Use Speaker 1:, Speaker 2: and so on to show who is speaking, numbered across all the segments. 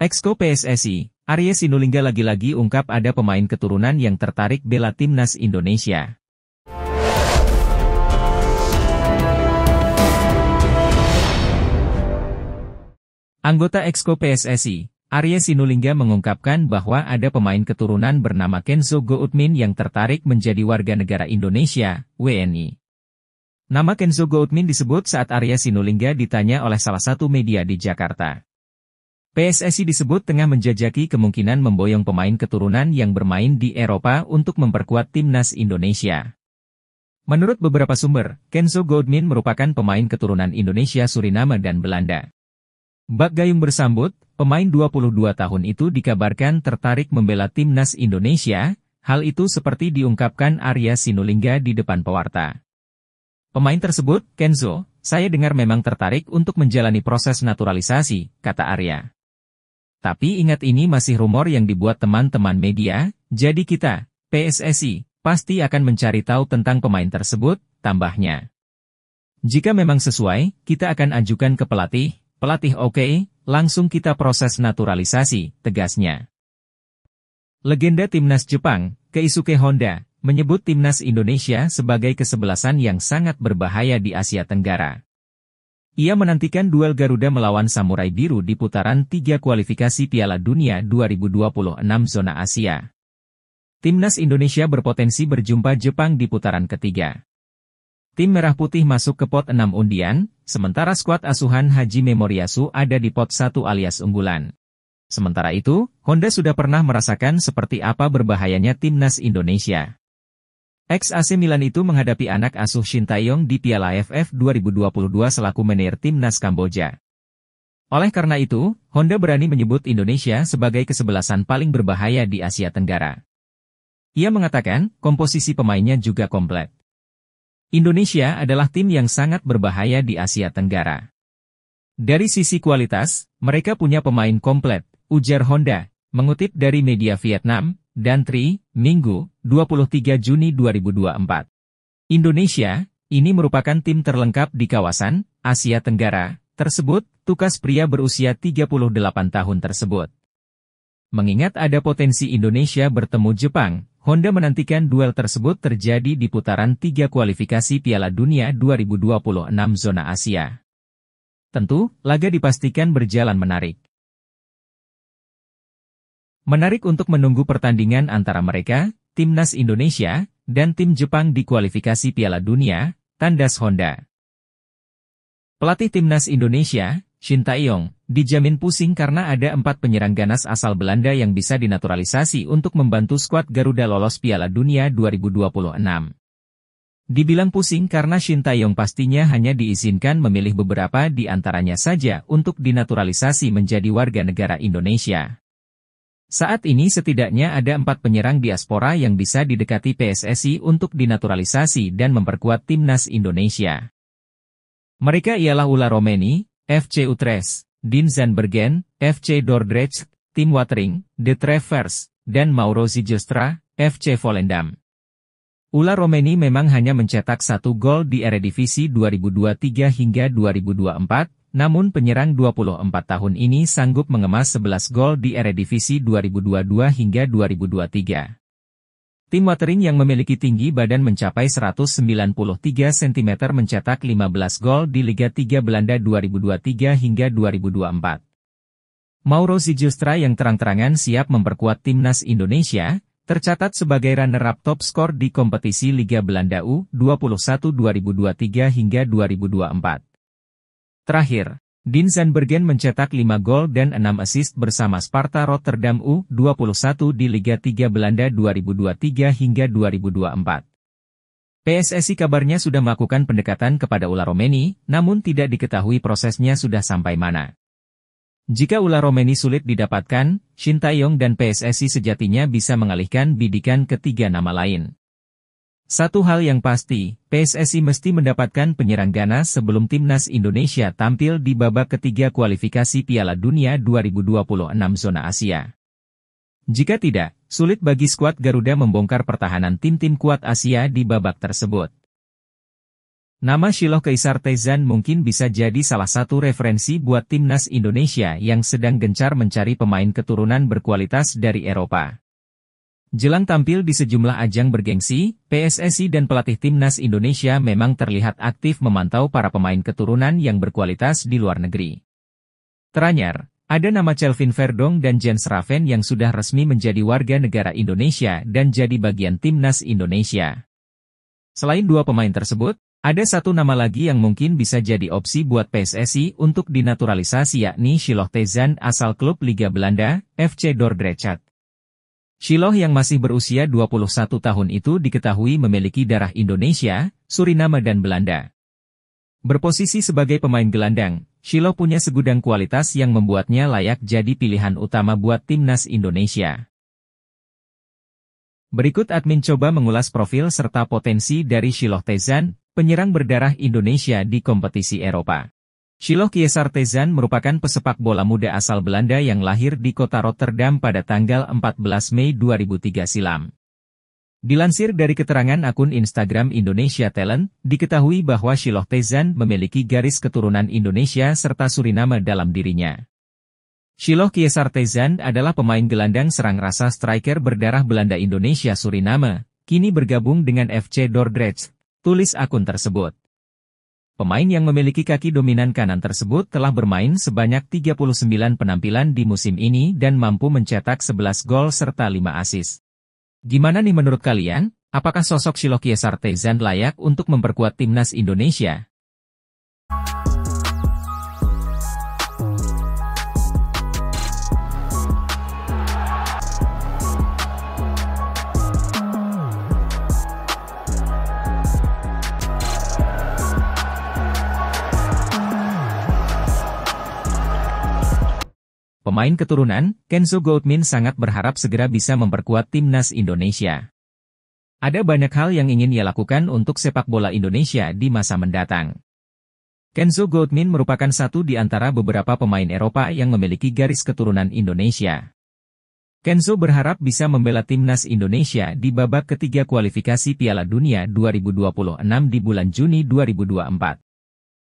Speaker 1: Exco PSSI, Arya Sinulinga lagi-lagi ungkap ada pemain keturunan yang tertarik bela timnas Indonesia. Anggota Exco PSSI, Arya Sinulinga mengungkapkan bahwa ada pemain keturunan bernama Kenzo Goutmin yang tertarik menjadi warga negara Indonesia, WNI. Nama Kenzo Goutmin disebut saat Arya Sinulinga ditanya oleh salah satu media di Jakarta. PSSI disebut tengah menjajaki kemungkinan memboyong pemain keturunan yang bermain di Eropa untuk memperkuat timnas Indonesia. Menurut beberapa sumber, Kenzo Goutmin merupakan pemain keturunan Indonesia, Suriname dan Belanda. Bak Gayung bersambut, pemain 22 tahun itu dikabarkan tertarik membela timnas Indonesia, hal itu seperti diungkapkan Arya Sinulinga di depan pewarta. Pemain tersebut, Kenzo, saya dengar memang tertarik untuk menjalani proses naturalisasi, kata Arya. Tapi ingat ini masih rumor yang dibuat teman-teman media, jadi kita, PSSI, pasti akan mencari tahu tentang pemain tersebut, tambahnya. Jika memang sesuai, kita akan ajukan ke pelatih oke, langsung kita proses naturalisasi, tegasnya. Legenda timnas Jepang, Keisuke Honda, menyebut timnas Indonesia sebagai kesebelasan yang sangat berbahaya di Asia Tenggara. Ia menantikan duel Garuda melawan Samurai Biru di putaran 3 kualifikasi Piala Dunia 2026 zona Asia. Timnas Indonesia berpotensi berjumpa Jepang di putaran ketiga. Tim Merah Putih masuk ke pot 6 undian, sementara skuad asuhan Haji Memoriasu ada di pot 1 alias unggulan. Sementara itu, Honda sudah pernah merasakan seperti apa berbahayanya timnas Indonesia. Ex-AC Milan itu menghadapi anak asuh Shin Tae-yong di Piala AFF 2022 selaku manajer timnas Kamboja. Oleh karena itu, Honda berani menyebut Indonesia sebagai kesebelasan paling berbahaya di Asia Tenggara. Ia mengatakan, komposisi pemainnya juga komplit. Indonesia adalah tim yang sangat berbahaya di Asia Tenggara. Dari sisi kualitas, mereka punya pemain komplit, ujar Honda, mengutip dari media Vietnam, dan Tri, Minggu, 23 Juni 2024. Indonesia, ini merupakan tim terlengkap di kawasan Asia Tenggara tersebut, tukas pria berusia 38 tahun tersebut. Mengingat ada potensi Indonesia bertemu Jepang, Honda menantikan duel tersebut terjadi di putaran 3 kualifikasi Piala Dunia 2026 zona Asia. Tentu, laga dipastikan berjalan menarik. Menarik untuk menunggu pertandingan antara mereka, timnas Indonesia, dan tim Jepang di kualifikasi Piala Dunia, tandas Honda. Pelatih timnas Indonesia, Shin Tae-yong, dijamin pusing karena ada 4 penyerang ganas asal Belanda yang bisa dinaturalisasi untuk membantu skuad Garuda lolos Piala Dunia 2026. Dibilang pusing karena Shin Tae-yong pastinya hanya diizinkan memilih beberapa di antaranya saja untuk dinaturalisasi menjadi warga negara Indonesia. Saat ini setidaknya ada 4 penyerang diaspora yang bisa didekati PSSI untuk dinaturalisasi dan memperkuat timnas Indonesia. Mereka ialah Ulla Romeni, FC Utrecht, Dean Zandbergen, FC Dordrecht, Tim Watering, De Travers, dan Mauro Zijlstra, FC Volendam. Ulla Romeni memang hanya mencetak 1 gol di Eredivisie 2023 hingga 2024, namun penyerang 24 tahun ini sanggup mengemas 11 gol di Eredivisie 2022 hingga 2023. Tim Watering yang memiliki tinggi badan mencapai 193 cm mencetak 15 gol di Liga 3 Belanda 2023 hingga 2024. Mauro Zijlstra yang terang-terangan siap memperkuat timnas Indonesia, tercatat sebagai runner-up top skor di kompetisi Liga Belanda U21 2023 hingga 2024. Terakhir, Dean Zandbergen mencetak 5 gol dan 6 assist bersama Sparta Rotterdam U21 di Liga 3 Belanda 2023 hingga 2024. PSSI kabarnya sudah melakukan pendekatan kepada Ulla Romeni, namun tidak diketahui prosesnya sudah sampai mana. Jika Ulla Romeni sulit didapatkan, Shin Tae-yong dan PSSI sejatinya bisa mengalihkan bidikan ke 3 nama lain. Satu hal yang pasti, PSSI mesti mendapatkan penyerang ganas sebelum timnas Indonesia tampil di babak ketiga kualifikasi Piala Dunia 2026 zona Asia. Jika tidak, sulit bagi skuad Garuda membongkar pertahanan tim-tim kuat Asia di babak tersebut. Nama Shiloh Caesar Tezan mungkin bisa jadi salah satu referensi buat timnas Indonesia yang sedang gencar mencari pemain keturunan berkualitas dari Eropa. Jelang tampil di sejumlah ajang bergengsi, PSSI dan pelatih timnas Indonesia memang terlihat aktif memantau para pemain keturunan yang berkualitas di luar negeri. Teranyar, ada nama Kelvin Verdong dan Jens Raven yang sudah resmi menjadi warga negara Indonesia dan jadi bagian timnas Indonesia. Selain dua pemain tersebut, ada satu nama lagi yang mungkin bisa jadi opsi buat PSSI untuk dinaturalisasi, yakni Shiloh Tezan asal klub Liga Belanda, FC Dordrecht. Shiloh yang masih berusia 21 tahun itu diketahui memiliki darah Indonesia, Suriname dan Belanda. Berposisi sebagai pemain gelandang, Shiloh punya segudang kualitas yang membuatnya layak jadi pilihan utama buat timnas Indonesia. Berikut admin coba mengulas profil serta potensi dari Shiloh Tezan, penyerang berdarah Indonesia di kompetisi Eropa. Shiloh Caesar Tezan merupakan pesepak bola muda asal Belanda yang lahir di kota Rotterdam pada tanggal 14 Mei 2003 silam. Dilansir dari keterangan akun Instagram Indonesia Talent, diketahui bahwa Shiloh Tezan memiliki garis keturunan Indonesia serta Suriname dalam dirinya. Shiloh Caesar Tezan adalah pemain gelandang serang rasa striker berdarah Belanda Indonesia Suriname, kini bergabung dengan FC Dordrecht, tulis akun tersebut. Pemain yang memiliki kaki dominan kanan tersebut telah bermain sebanyak 39 penampilan di musim ini dan mampu mencetak 11 gol serta 5 assist. Gimana nih menurut kalian? Apakah sosok Shiloh Caesar Tezan layak untuk memperkuat timnas Indonesia? Pemain keturunan, Kenzo Goutmin sangat berharap segera bisa memperkuat timnas Indonesia. Ada banyak hal yang ingin ia lakukan untuk sepak bola Indonesia di masa mendatang. Kenzo Goutmin merupakan satu di antara beberapa pemain Eropa yang memiliki garis keturunan Indonesia. Kenzo berharap bisa membela timnas Indonesia di babak ketiga kualifikasi Piala Dunia 2026 di bulan Juni 2024.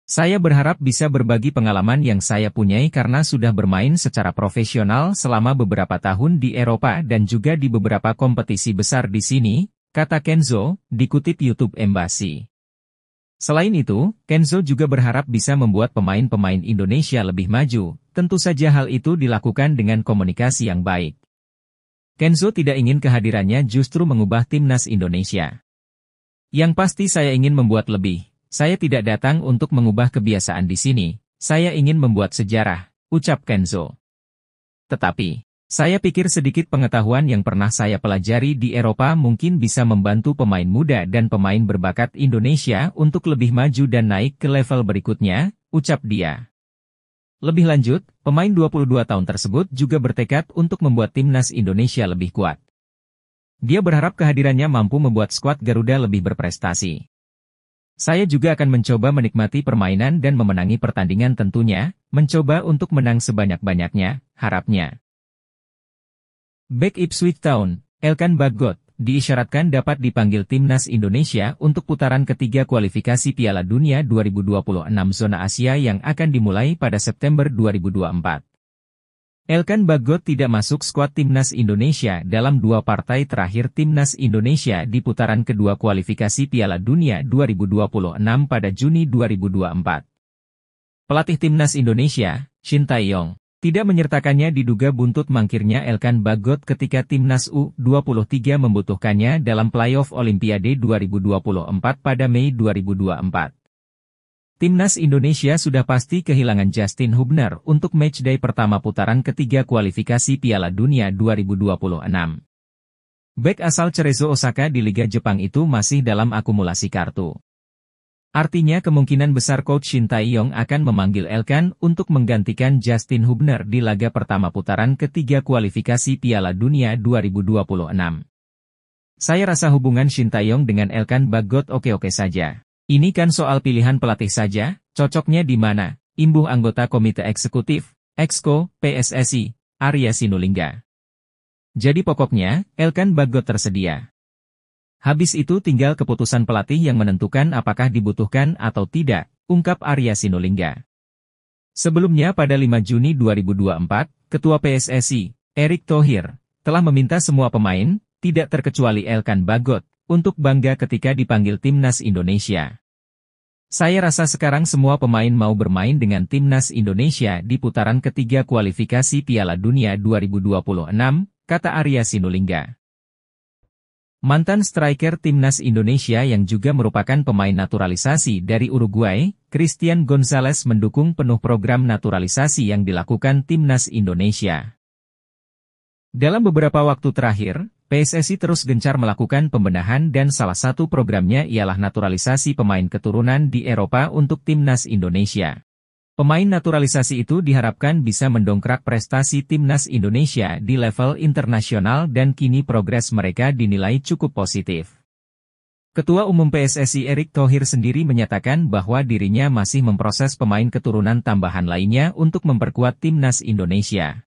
Speaker 1: Saya berharap bisa berbagi pengalaman yang saya punyai karena sudah bermain secara profesional selama beberapa tahun di Eropa dan juga di beberapa kompetisi besar di sini, kata Kenzo, dikutip YouTube Embassy. Selain itu, Kenzo juga berharap bisa membuat pemain-pemain Indonesia lebih maju, tentu saja hal itu dilakukan dengan komunikasi yang baik. Kenzo tidak ingin kehadirannya justru mengubah timnas Indonesia. Yang pasti saya ingin membuat lebih. Saya tidak datang untuk mengubah kebiasaan di sini, saya ingin membuat sejarah, ucap Kenzo. Tetapi, saya pikir sedikit pengetahuan yang pernah saya pelajari di Eropa mungkin bisa membantu pemain muda dan pemain berbakat Indonesia untuk lebih maju dan naik ke level berikutnya, ucap dia. Lebih lanjut, pemain 22 tahun tersebut juga bertekad untuk membuat timnas Indonesia lebih kuat. Dia berharap kehadirannya mampu membuat skuad Garuda lebih berprestasi. Saya juga akan mencoba menikmati permainan dan memenangi pertandingan tentunya, mencoba untuk menang sebanyak-banyaknya, harapnya. Bek Ipswich Town, Elkan Bagot, diisyaratkan dapat dipanggil timnas Indonesia untuk putaran ketiga kualifikasi Piala Dunia 2026 zona Asia yang akan dimulai pada September 2024. Elkan Bagot tidak masuk skuad timnas Indonesia dalam dua partai terakhir timnas Indonesia di putaran kedua kualifikasi Piala Dunia 2026 pada Juni 2024. Pelatih timnas Indonesia, Shin Tae-yong, tidak menyertakannya diduga buntut mangkirnya Elkan Bagot ketika timnas U23 membutuhkannya dalam playoff Olimpiade 2024 pada Mei 2024. Timnas Indonesia sudah pasti kehilangan Justin Hubner untuk matchday pertama putaran ketiga kualifikasi Piala Dunia 2026. Bek asal Cerezo Osaka di Liga Jepang itu masih dalam akumulasi kartu. Artinya kemungkinan besar coach Shin Tae-yong akan memanggil Elkan untuk menggantikan Justin Hubner di laga pertama putaran ketiga kualifikasi Piala Dunia 2026. Saya rasa hubungan Shin Tae-yong dengan Elkan Bagot oke-oke saja. Ini kan soal pilihan pelatih saja, cocoknya di mana, imbuh anggota Komite Eksekutif, Exco, PSSI, Arya Sinulinga. Jadi pokoknya, Elkan Bagot tersedia. Habis itu tinggal keputusan pelatih yang menentukan apakah dibutuhkan atau tidak, ungkap Arya Sinulinga. Sebelumnya pada 5 Juni 2024, Ketua PSSI, Erick Thohir, telah meminta semua pemain, tidak terkecuali Elkan Bagot, untuk bangga ketika dipanggil Timnas Indonesia. Saya rasa sekarang semua pemain mau bermain dengan Timnas Indonesia di putaran ketiga kualifikasi Piala Dunia 2026, kata Arya Sinulinga. Mantan striker Timnas Indonesia yang juga merupakan pemain naturalisasi dari Uruguay, Christian Gonzalez mendukung penuh program naturalisasi yang dilakukan Timnas Indonesia. Dalam beberapa waktu terakhir, PSSI terus gencar melakukan pembenahan dan salah satu programnya ialah naturalisasi pemain keturunan di Eropa untuk Timnas Indonesia. Pemain naturalisasi itu diharapkan bisa mendongkrak prestasi Timnas Indonesia di level internasional dan kini progres mereka dinilai cukup positif. Ketua Umum PSSI Erick Thohir sendiri menyatakan bahwa dirinya masih memproses pemain keturunan tambahan lainnya untuk memperkuat Timnas Indonesia.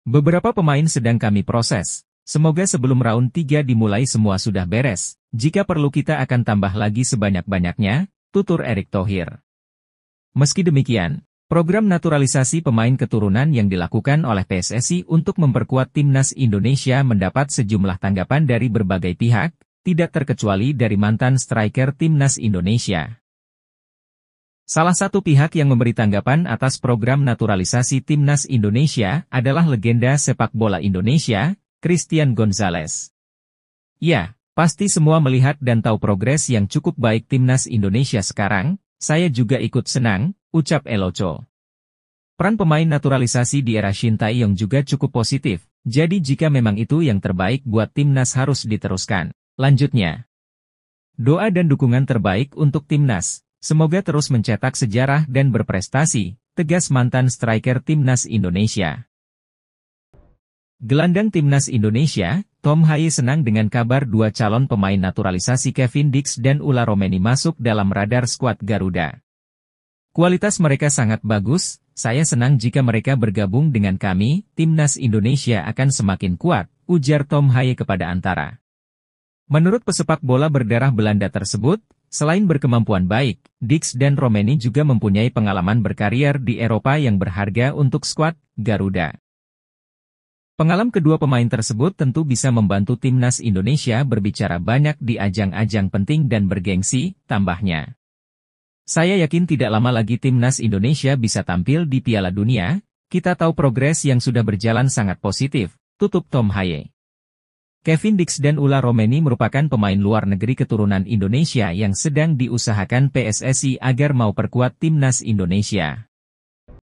Speaker 1: Beberapa pemain sedang kami proses. Semoga sebelum round 3 dimulai semua sudah beres. Jika perlu kita akan tambah lagi sebanyak-banyaknya, tutur Erick Thohir. Meski demikian, program naturalisasi pemain keturunan yang dilakukan oleh PSSI untuk memperkuat Timnas Indonesia mendapat sejumlah tanggapan dari berbagai pihak, tidak terkecuali dari mantan striker Timnas Indonesia. Salah satu pihak yang memberi tanggapan atas program naturalisasi Timnas Indonesia adalah legenda sepak bola Indonesia, Christian Gonzalez. Ya, pasti semua melihat dan tahu progres yang cukup baik Timnas Indonesia sekarang. Saya juga ikut senang, ucap Eloco. Peran pemain naturalisasi di era Shin Tae-yong juga cukup positif, jadi jika memang itu yang terbaik buat Timnas harus diteruskan. Lanjutnya, doa dan dukungan terbaik untuk Timnas, semoga terus mencetak sejarah dan berprestasi, tegas mantan striker Timnas Indonesia. Gelandang Timnas Indonesia, Tom Haye senang dengan kabar dua calon pemain naturalisasi Kevin Dix dan Ula Romeni masuk dalam radar skuad Garuda. Kualitas mereka sangat bagus, saya senang jika mereka bergabung dengan kami, Timnas Indonesia akan semakin kuat, ujar Tom Haye kepada Antara. Menurut pesepak bola berdarah Belanda tersebut, selain berkemampuan baik, Dix dan Romeni juga mempunyai pengalaman berkarier di Eropa yang berharga untuk skuad Garuda. Pengalaman kedua pemain tersebut tentu bisa membantu Timnas Indonesia berbicara banyak di ajang-ajang penting dan bergengsi, tambahnya. Saya yakin tidak lama lagi Timnas Indonesia bisa tampil di Piala Dunia, kita tahu progres yang sudah berjalan sangat positif, tutup Tom Haye. Kevin Dix dan Ula Romeni merupakan pemain luar negeri keturunan Indonesia yang sedang diusahakan PSSI agar mau perkuat Timnas Indonesia.